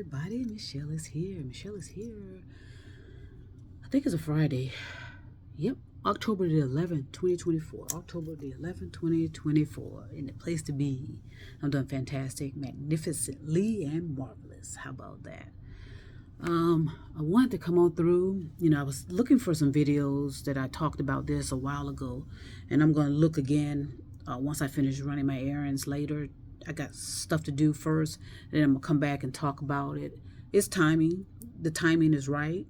everybody. Michelle is here. Michelle is here. I think it's a Friday. Yep. October the 11th, 2024. October the 11th, 2024. In the place to be. I'm doing fantastic, magnificently, and marvelous. How about that? I wanted to come on through. I was looking for some videos that I talked about this a while ago. And I'm going to look again once I finish running my errands later. I got stuff to do first, then I'm going to come back and talk about it. It's timing. The timing is right.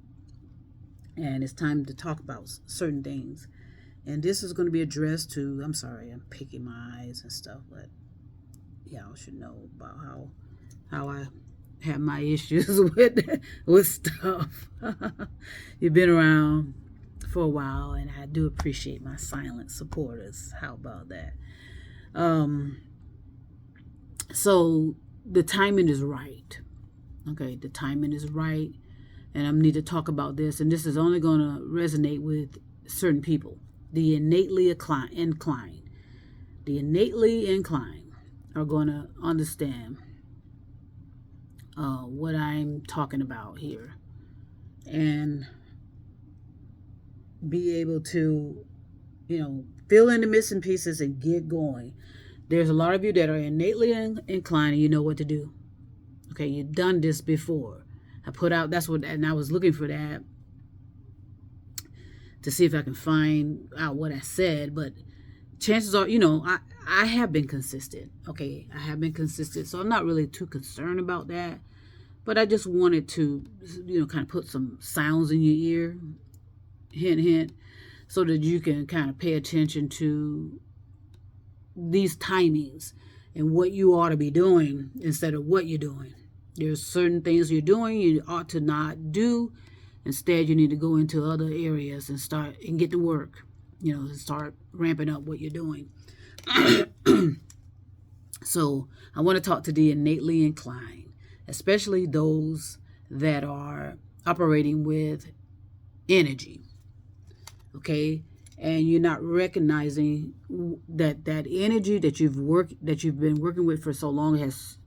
And it's time to talk about certain things. And this is going to be addressed to, I'm sorry, I'm picking my eyes and stuff, but y'all should know about how I have my issues with stuff. You've been around for a while, and I do appreciate my silent supporters. How about that? So the timing is right. Okay, the timing is right. And I need to talk about this. And this is only going to resonate with certain people. The innately inclined. The innately inclined are going to understand what I'm talking about here. And be able to, fill in the missing pieces and get going. There's a lot of you that are innately inclined and you know what to do. Okay, you've done this before. I put out, and I was looking for that to see if I can find out what I said, but chances are, I have been consistent. Okay, I have been consistent, so I'm not really too concerned about that, but I just wanted to, kind of put some sounds in your ear, hint, hint, so that you can kind of pay attention to these timings and what you ought to be doing instead of what you're doing. There's certain things you're doing you ought to not do. Instead, you need to go into other areas and start and get to work, and start ramping up what you're doing. So I want to talk to the innately inclined, especially those that are operating with energy. Okay, and you're not recognizing that energy that you've been working with for so long has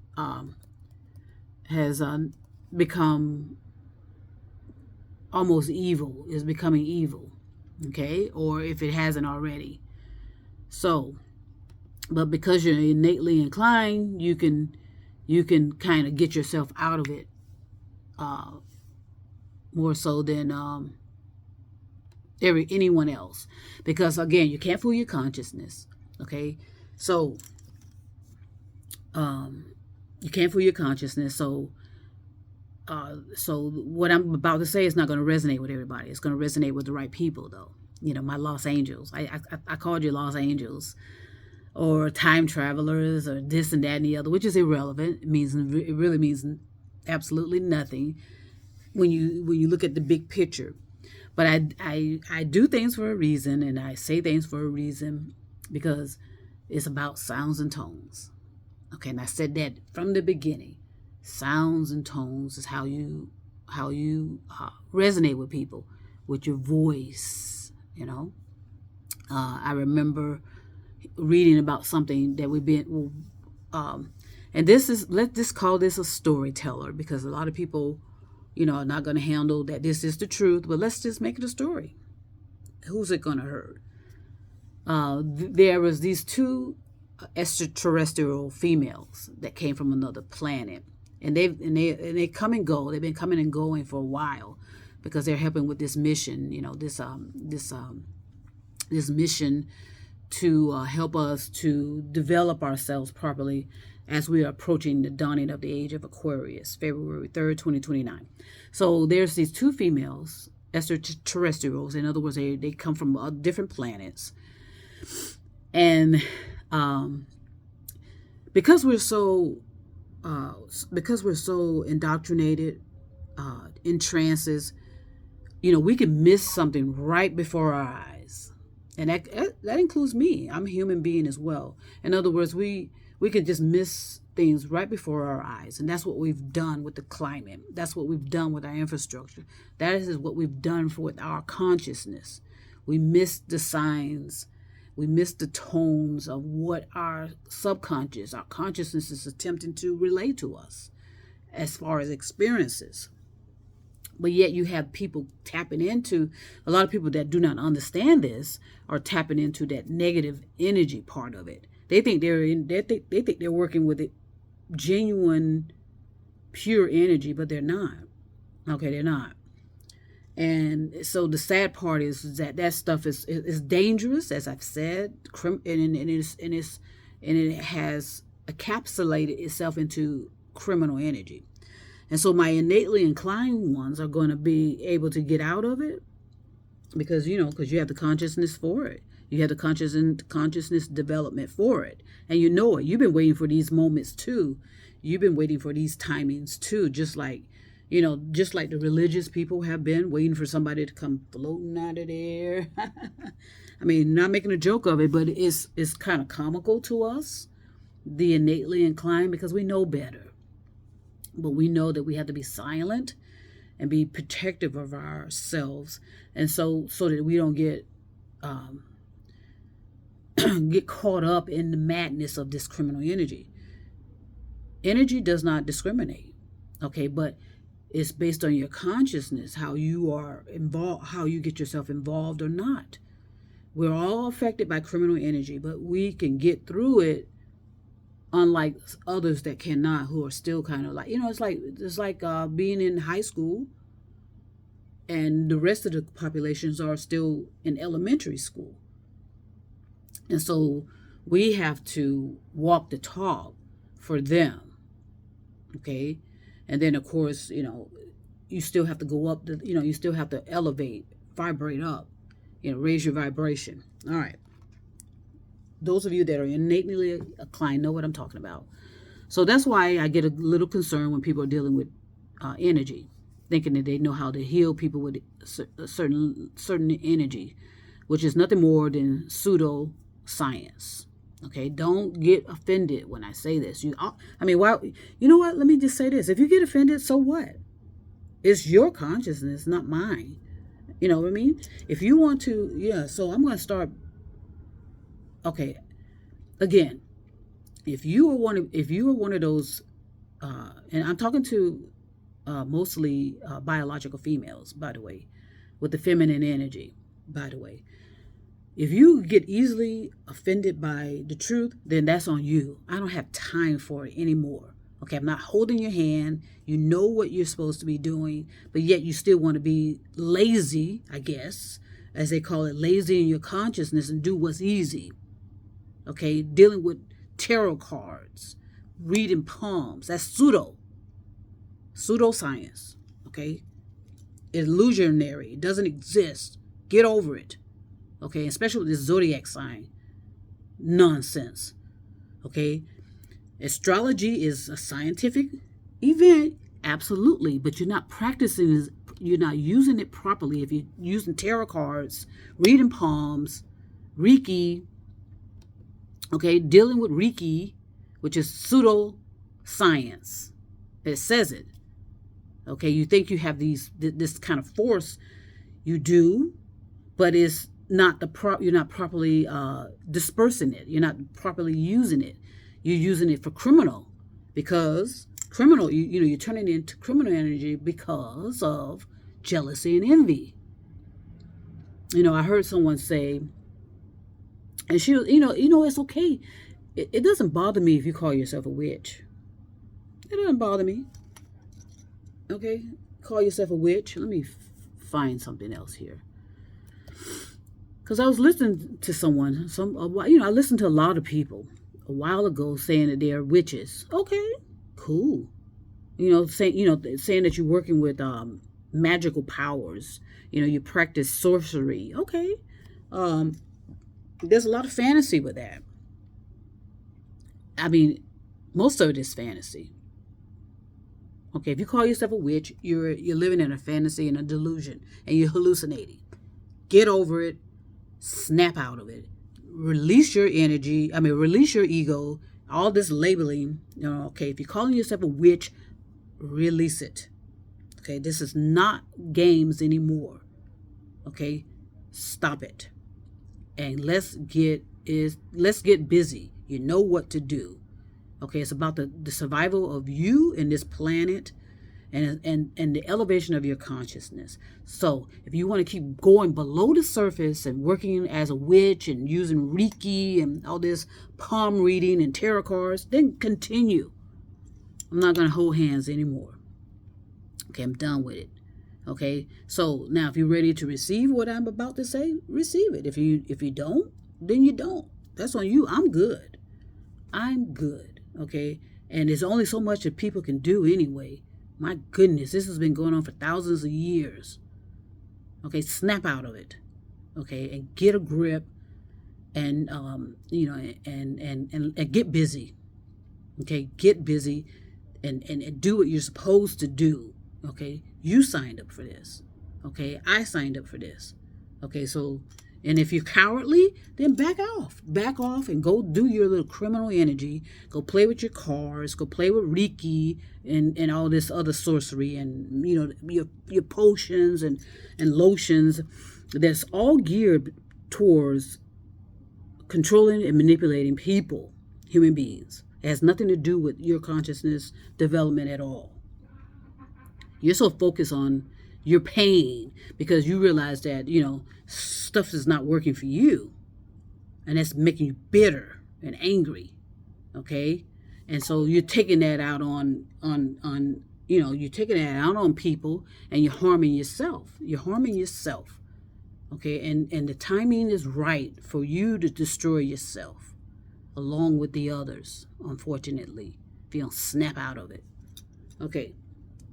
become almost evil, is becoming evil. Okay, or if it hasn't already. So, but because you're innately inclined, you can kind of get yourself out of it more so than anyone else, because again, you can't fool your consciousness. Okay, so you can't fool your consciousness. So what I'm about to say is not going to resonate with everybody. It's going to resonate with the right people, though. My lost angels. I called you lost angels, or time travelers, or this and that and the other, which is irrelevant. It really means absolutely nothing when you look at the big picture. But I do things for a reason, and I say things for a reason, because it's about sounds and tones. Okay, and I said that from the beginning. Sounds and tones is how you resonate with people, with your voice. I remember reading about something that we've been, and let's just call this a storyteller, because a lot of people, are not going to handle that this is the truth, but let's just make it a story. Who's it going to hurt? There was these two extraterrestrial females that came from another planet, and they come and go. They've been coming and going for a while, because they're helping with this mission. This mission to help us to develop ourselves properly as we are approaching the dawning of the age of Aquarius, February 3rd, 2029. So there's these two females, extraterrestrials. In other words, they come from different planets. And because we're so indoctrinated in trances, we can miss something right before our eyes. And that includes me. I'm a human being as well. In other words, we could just miss things right before our eyes. And that's what we've done with the climate. That's what we've done with our infrastructure. That is what we've done with our consciousness. We missed the signs. We miss the tones of what our consciousness is attempting to relay to us. as far as experiences. But yet you have people tapping into, a lot of people that do not understand this are tapping into that negative energy part of it. They think they think they're working with it genuine, pure energy, but they're not. Okay, they're not. And so the sad part is that that stuff is dangerous, as I've said, and it has encapsulated itself into criminal energy. And so my innately inclined ones are going to be able to get out of it because you have the consciousness for it. You have the consciousness development for it, and you know it. You've been waiting for these moments too. You've been waiting for these timings too, just like the religious people have been waiting for somebody to come floating out of there. I mean, not making a joke of it, but it's kind of comical to us, the innately inclined, because we know better. But we know that we have to be silent and be protective of ourselves, and so that we don't get get caught up in the madness of this criminal energy. Energy does not discriminate, okay, but it's based on your consciousness, how you are involved, how you get yourself involved or not. We're all affected by criminal energy, but we can get through it, unlike others that cannot, who are still kind of like, it's like being in high school and the rest of the populations are still in elementary school. And so we have to walk the talk for them, okay? And then, of course, you still have to go up, you still have to elevate, vibrate up, raise your vibration. All right. Those of you that are innately inclined know what I'm talking about. So that's why I get a little concerned when people are dealing with energy, thinking that they know how to heal people with a certain energy, which is nothing more than pseudo science. Okay, don't get offended when I say this. Why? You know what? Let me just say this. If you get offended, so what? It's your consciousness, not mine. You know what I mean? If you want to, yeah. So I'm going to start. Okay, again, if you are one of those, and I'm talking to mostly biological females, by the way, with the feminine energy, by the way. If you get easily offended by the truth, then that's on you. I don't have time for it anymore. Okay, I'm not holding your hand. You know what you're supposed to be doing, but yet you still want to be lazy, I guess, as they call it, lazy in your consciousness and do what's easy. Okay, dealing with tarot cards, reading palms, that's pseudoscience. Okay, illusionary. It doesn't exist. Get over it. Okay, especially with this zodiac sign nonsense. Okay, astrology is a scientific event, absolutely, but you're not practicing, you're not using it properly. If you're using tarot cards, reading palms, Reiki, okay, dealing with Reiki, which is pseudo science. It says it. Okay, you think you have this kind of force, you do, but it's not you're not properly dispersing it. You're not properly using it. You're using it for criminal, because criminal, you're turning it into criminal energy because of jealousy and envy. I heard someone say, and she, it's okay. It doesn't bother me if you call yourself a witch. It doesn't bother me. Okay, call yourself a witch. Let me find something else here. Because I was listening to someone, I listened to a lot of people a while ago saying that they're witches. Okay, cool. Saying that you're working with magical powers. You practice sorcery. Okay, there's a lot of fantasy with that. I mean, most of it is fantasy. Okay, if you call yourself a witch, you're living in a fantasy and a delusion, and you're hallucinating. Get over it. Snap out of it. Release your energy. Release your ego. All this labeling. Okay, if you're calling yourself a witch, release it. Okay, this is not games anymore. Okay, stop it. And let's get busy. You know what to do. Okay, it's about the survival of you and this planet, and the elevation of your consciousness. So if you want to keep going below the surface and working as a witch and using Reiki and all this palm reading and tarot cards, then continue. I'm not going to hold hands anymore. Okay, I'm done with it. Okay, so now if you're ready to receive what I'm about to say, receive it. If you don't, then you don't. That's on you. I'm good. I'm good. Okay, and there's only so much that people can do anyway. My goodness, this has been going on for thousands of years. Okay, snap out of it. Okay, and get a grip, and and get busy. Okay, get busy, and do what you're supposed to do. Okay, you signed up for this. Okay, I signed up for this. Okay, so, and if you're cowardly, then back off and go do your little criminal energy. Go play with your cards, go play with Reiki and all this other sorcery, and your potions and lotions. That's all geared towards controlling and manipulating people, human beings. It has nothing to do with your consciousness development at all. You're so focused on your pain because you realize that, stuff is not working for you. And that's making you bitter and angry. Okay? And so you're taking that out on you're taking that out on people, and you're harming yourself. You're harming yourself. Okay? And the timing is right for you to destroy yourself along with the others, unfortunately, if you don't snap out of it. Okay.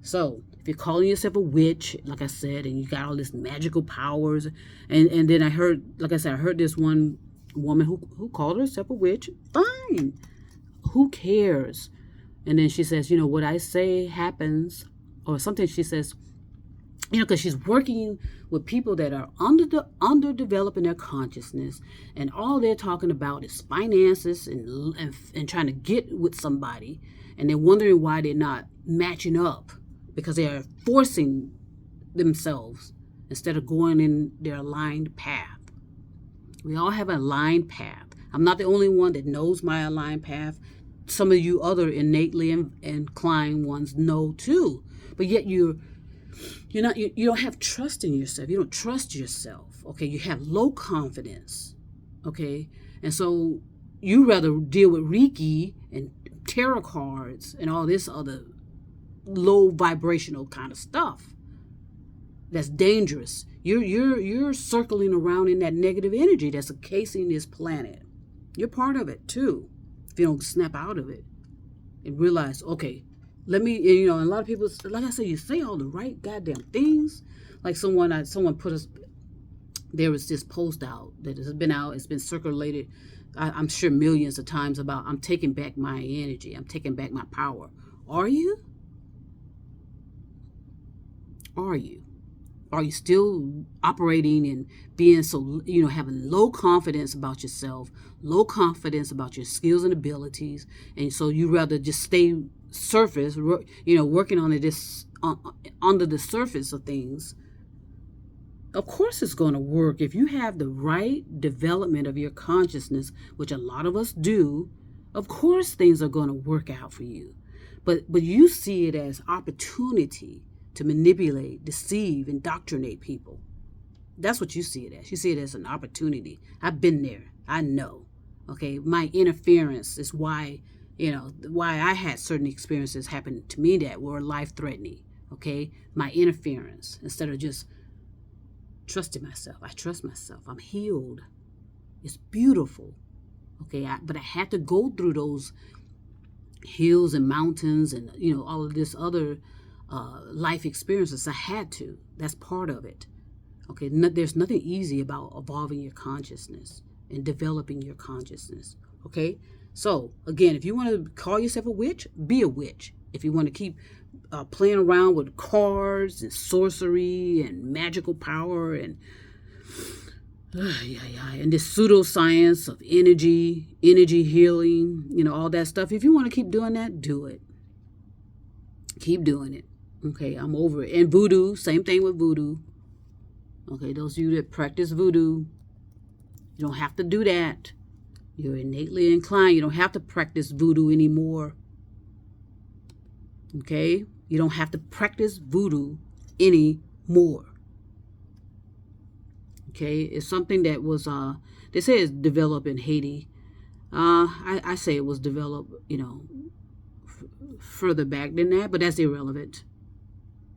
So, if you're calling yourself a witch, like I said, and you got all this magical powers, and then I heard this one woman who called herself a witch. Fine. Who cares? And then she says, what I say happens, or something. She says, because she's working with people that are underdeveloping their consciousness, and all they're talking about is finances and trying to get with somebody, and they're wondering why they're not matching up, because they are forcing themselves instead of going in their aligned path. We all have an aligned path. I'm not the only one that knows my aligned path. Some of you other innately inclined ones know too, but yet you don't have trust in yourself. You don't trust yourself. Okay, you have low confidence. Okay, and so you rather deal with Reiki and tarot cards and all this other low vibrational kind of stuff that's dangerous. You're circling around in that negative energy that's encasing this planet. You're part of it too. If you don't snap out of it and realize, okay, let me, and a lot of people, like I said, you say all the right goddamn things. Like someone put us, there was this post out that has been out, it's been circulated, I'm sure millions of times, about I'm taking back my energy, I'm taking back my power. Are you? Are you? Are you still operating and being so, having low confidence about yourself, low confidence about your skills and abilities, and so you rather just stay surface, working on this under the surface of things? Of course it's going to work if you have the right development of your consciousness, which a lot of us do. Of course things are going to work out for you, but you see it as opportunity to manipulate, deceive, indoctrinate people. That's what you see it as. You see it as an opportunity. I've been there. I know. Okay, my interference is why I had certain experiences happen to me that were life-threatening. Okay, my interference, instead of just trusting myself. I trust myself. I'm healed. It's beautiful. Okay, but I had to go through those hills and mountains and all of this other life experiences. I had to. That's part of it. Okay, there's nothing easy about evolving your consciousness and developing your consciousness. Okay, so again, if you want to call yourself a witch, be a witch. If you want to keep playing around with cards and sorcery and magical power and this pseudoscience of energy healing, all that stuff, if you want to keep doing that, do it. Keep doing it. Okay, I'm over it. And voodoo, same thing with voodoo. Okay, those of you that practice voodoo, you don't have to do that. You're innately inclined. You don't have to practice voodoo anymore. Okay? You don't have to practice voodoo anymore. Okay? It's something that was, they say it's developed in Haiti. I say it was developed, further back than that, but that's irrelevant.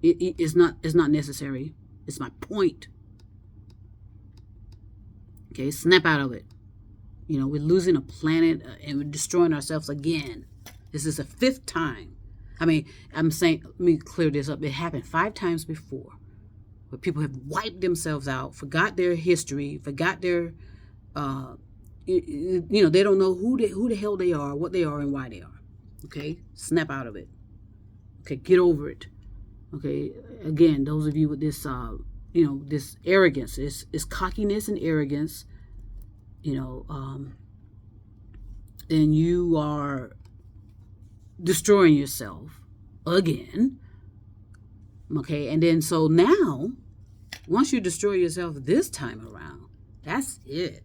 It's not necessary. It's my point. Okay? Snap out of it. We're losing a planet and we're destroying ourselves again. This is the 5th time. I'm saying, let me clear this up. It happened 5 times before, where people have wiped themselves out, forgot their history, forgot their, they don't know who the hell they are, what they are, and why they are. Okay, snap out of it. Okay, get over it. Okay, again, those of you with this, this arrogance, it's cockiness and arrogance. And you are destroying yourself again. Okay, and then so now, once you destroy yourself this time around, that's it.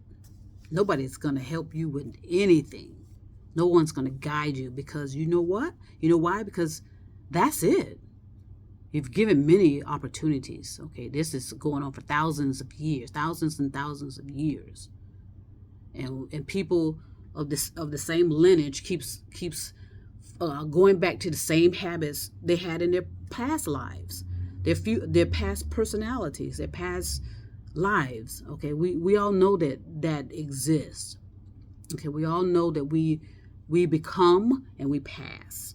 Nobody's going to help you with anything. No one's going to guide you, because you know what? You know why? Because that's it. You've given many opportunities. Okay, this is going on for thousands of years, thousands and thousands of years. And people of the same lineage keeps going back to the same habits they had in their past lives, their past personalities, their past lives. Okay, we all know that exists. Okay, we all know that we become and we pass.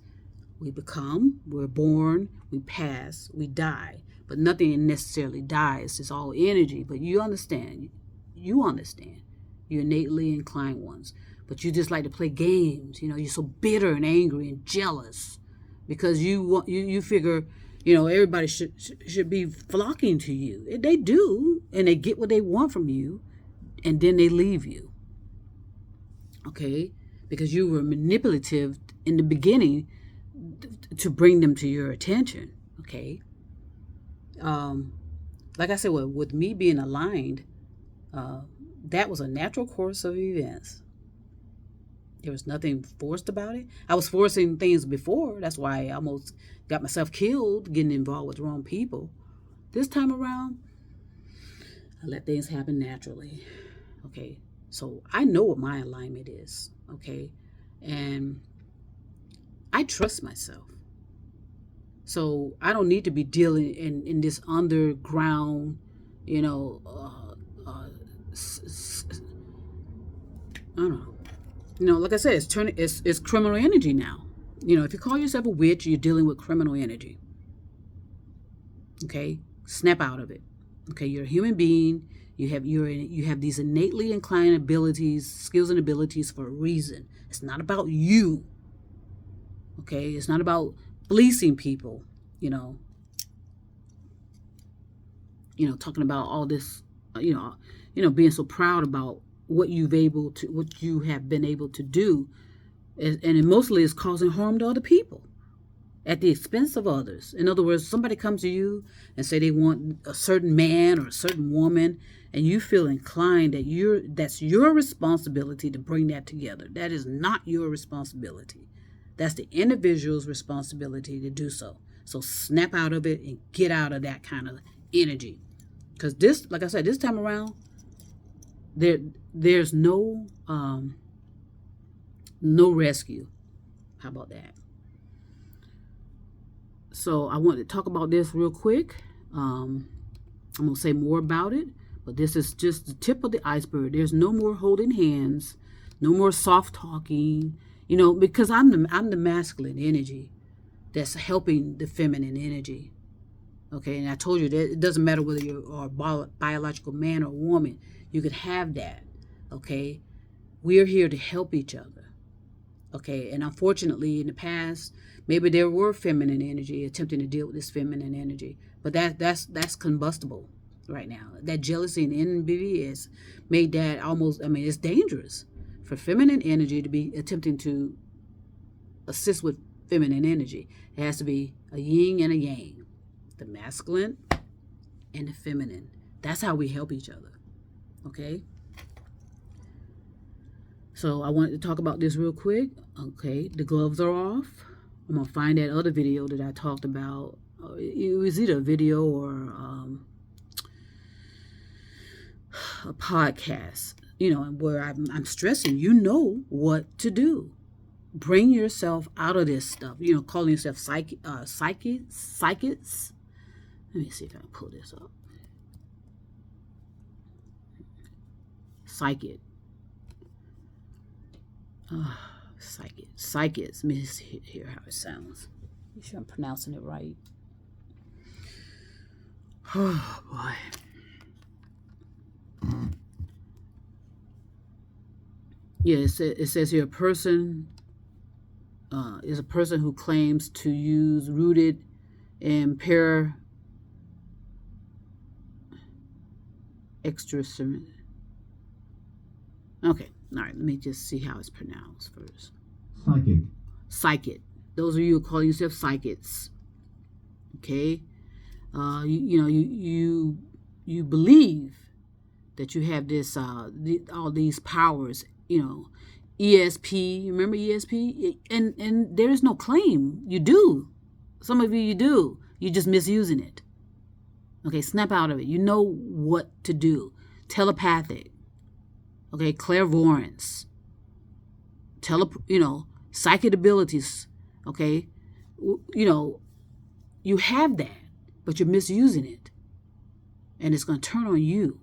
We become, we're born, we pass, we die. But nothing necessarily dies. It's all energy. But you understand. You're innately inclined ones. But you just like to play games. You're so bitter and angry and jealous because you figure, everybody should be flocking to you. They do, and they get what they want from you, and then they leave you. Okay? Because you were manipulative in the beginning to bring them to your attention. Okay? Like I said, with me being aligned, that was a natural course of events. There was nothing forced about it. I was forcing things before. That's why I almost got myself killed getting involved with the wrong people. This time around, I let things happen naturally. Okay, so I know what my alignment is. Okay, and I trust myself. So I don't need to be dealing in this underground, I don't know. Like I said, it's criminal energy now. If you call yourself a witch, you're dealing with criminal energy. Okay, snap out of it. Okay, you're a human being. You have these innately inclined abilities, skills, and abilities for a reason. It's not about you. Okay, it's not about fleecing people. Talking about all this. Being so proud about what you have been able to do, and it mostly is causing harm to other people at the expense of others. In other words, somebody comes to you and say they want a certain man or a certain woman, and you feel inclined that that's your responsibility to bring that together. That is not your responsibility. That's the individual's responsibility to do so. So snap out of it and get out of that kind of energy. Because this, like I said, this time around, there's no rescue. How about that? So I want to talk about this real quick. I'm going to say more about it, but this is just the tip of the iceberg. There's no more holding hands, no more soft talking, because I'm the masculine energy that's helping the feminine energy. Okay, and I told you that it doesn't matter whether you're a biological man or woman. You could have that. Okay, we're here to help each other. Okay, and unfortunately, in the past, maybe there were feminine energy attempting to deal with this feminine energy, but that's combustible right now. That jealousy and envy has made that almost. It's dangerous for feminine energy to be attempting to assist with feminine energy. It has to be a yin and a yang, the masculine and the feminine. That's how we help each other. Okay. So I wanted to talk about this real quick. Okay, the gloves are off. I'm going to find that other video that I talked about. It was either a video or a podcast, where I'm stressing, what to do. Bring yourself out of this stuff. Calling yourself psychics. Let me see if I can pull this up. Psychic. Psychics. Let me hear how it sounds. Make sure I'm pronouncing it right. Oh boy. Yeah, it says here a person is a person who claims to use rooted in extraterrestrials. Okay, all right. Let me just see how it's pronounced first. Psychic. Those of you who call yourself psychics. Okay, you believe that you have this all these powers. ESP. Remember ESP? And there is no claim. You do. Some of you do. You're just misusing it. Okay, snap out of it. You know what to do. Telepathic. Okay, clairvoyance. Psychic abilities. Okay, you have that, but you're misusing it, and it's going to turn on you.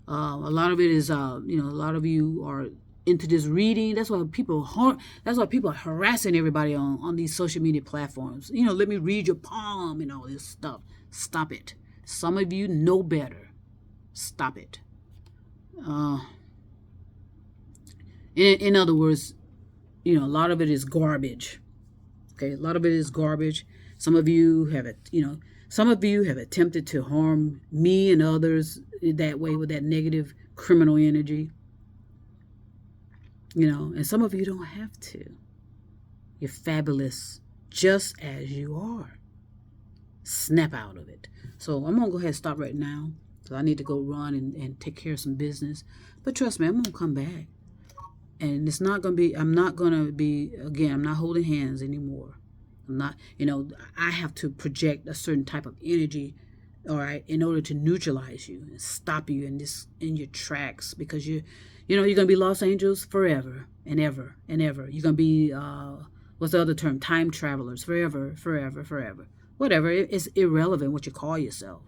A lot of it is, a lot of you are into this reading. That's why people are harassing everybody on these social media platforms. Let me read your palm and all this stuff. Stop it. Some of you know better. Stop it. In other words, a lot of it is garbage. Okay, a lot of it is garbage. Some of you have attempted to harm me and others that way with that negative criminal energy. And some of you don't have to. You're fabulous just as you are. Snap out of it. So I'm going to go ahead and stop right now. So I need to go run and take care of some business. But trust me, I'm going to come back. And it's not going to be, I'm not holding hands anymore. I'm not, I have to project a certain type of energy, all right, in order to neutralize you and stop you in your tracks, because you're going to be Los Angeles forever and ever and ever. You're going to be, what's the other term? Time travelers, forever, forever, forever. Whatever, it's irrelevant what you call yourself.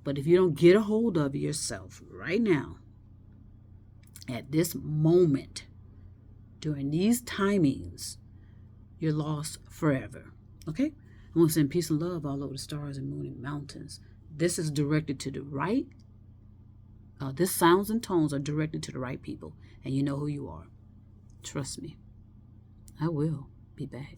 But if you don't get a hold of yourself right now, at this moment, during these timings, you're lost forever. Okay? I want to send peace and love all over the stars and moon and mountains. This is directed to the right. This sounds and tones are directed to the right people. And you know who you are. Trust me. I will be back.